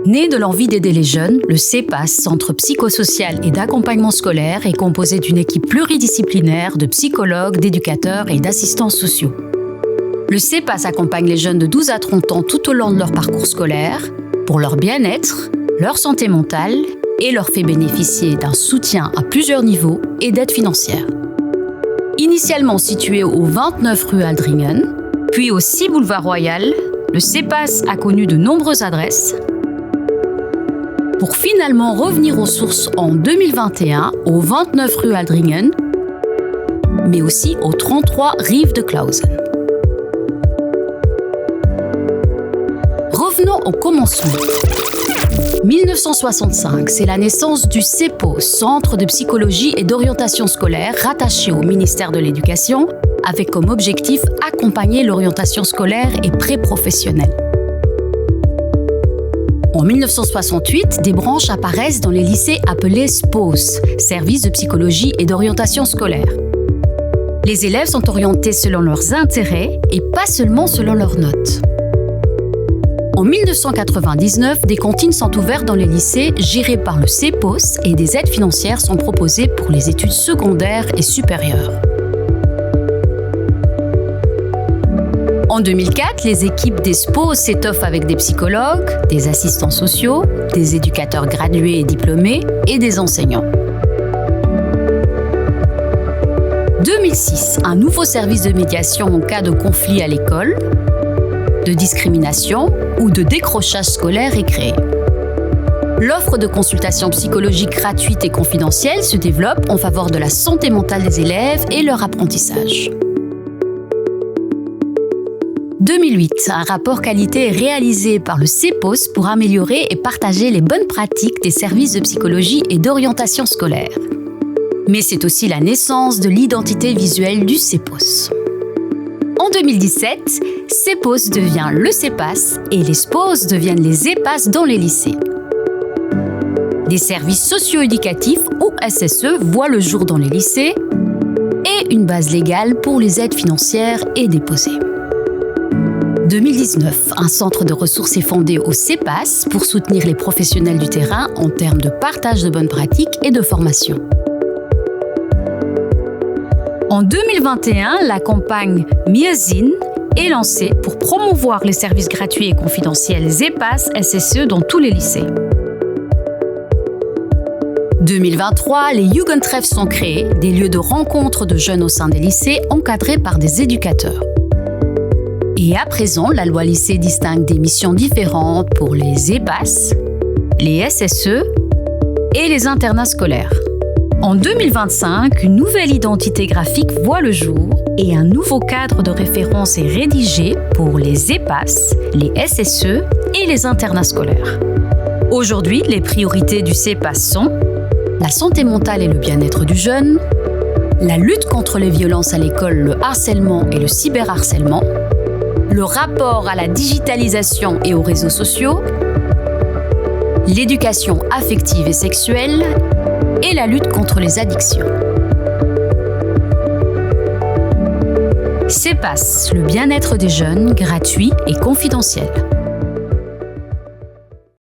Né de l'envie d'aider les jeunes, le CEPAS, Centre psychosocial et d'accompagnement scolaire, est composé d'une équipe pluridisciplinaire de psychologues, d'éducateurs et d'assistants sociaux. Le CEPAS accompagne les jeunes de 12 à 30 ans tout au long de leur parcours scolaire, pour leur bien-être, leur santé mentale et leur fait bénéficier d'un soutien à plusieurs niveaux et d'aide financière. Initialement situé au 29 rue Aldringen, puis au 6 boulevard Royal, le CEPAS a connu de nombreuses adresses, pour finalement revenir aux sources en 2021 au 29 rue Aldringen, mais aussi au 33 rive de Clausen. Revenons au commencement. 1965, c'est la naissance du CEPOS, Centre de psychologie et d'orientation scolaire, rattaché au ministère de l'Éducation, avec comme objectif accompagner l'orientation scolaire et pré-professionnelle. En 1968, des branches apparaissent dans les lycées appelés SPOS, Services de psychologie et d'orientation scolaire. Les élèves sont orientés selon leurs intérêts et pas seulement selon leurs notes. En 1999, des cantines sont ouvertes dans les lycées gérés par le CEPOS et des aides financières sont proposées pour les études secondaires et supérieures. En 2004, les équipes des SPOS s'étoffent avec des psychologues, des assistants sociaux, des éducateurs gradués et diplômés et des enseignants. 2006, un nouveau service de médiation en cas de conflit à l'école, de discrimination ou de décrochage scolaire est créée. L'offre de consultation psychologique gratuite et confidentielle se développe en faveur de la santé mentale des élèves et leur apprentissage. 2008, un rapport qualité est réalisé par le CEPOS pour améliorer et partager les bonnes pratiques des services de psychologie et d'orientation scolaire. Mais c'est aussi la naissance de l'identité visuelle du CEPOS. En 2017, CEPOS devient le CEPAS et les SPOS deviennent les EPAS dans les lycées. Des services socio-éducatifs ou SSE voient le jour dans les lycées et une base légale pour les aides financières est déposée. 2019, un centre de ressources est fondé au CEPAS pour soutenir les professionnels du terrain en termes de partage de bonnes pratiques et de formation. En 2021, la campagne Mirzin est lancée pour promouvoir les services gratuits et confidentiels EPAS SSE dans tous les lycées. 2023, les Jugendtreff sont créés, des lieux de rencontre de jeunes au sein des lycées encadrés par des éducateurs. Et à présent, la loi lycée distingue des missions différentes pour les EPAS, les SSE et les internats scolaires. En 2025, une nouvelle identité graphique voit le jour et un nouveau cadre de référence est rédigé pour les EPAS, les SSE et les internats scolaires. Aujourd'hui, les priorités du CEPAS sont la santé mentale et le bien-être du jeune, la lutte contre les violences à l'école, le harcèlement et le cyberharcèlement, le rapport à la digitalisation et aux réseaux sociaux, l'éducation affective et sexuelle et la lutte contre les addictions. CEPAS, le bien-être des jeunes, gratuit et confidentiel.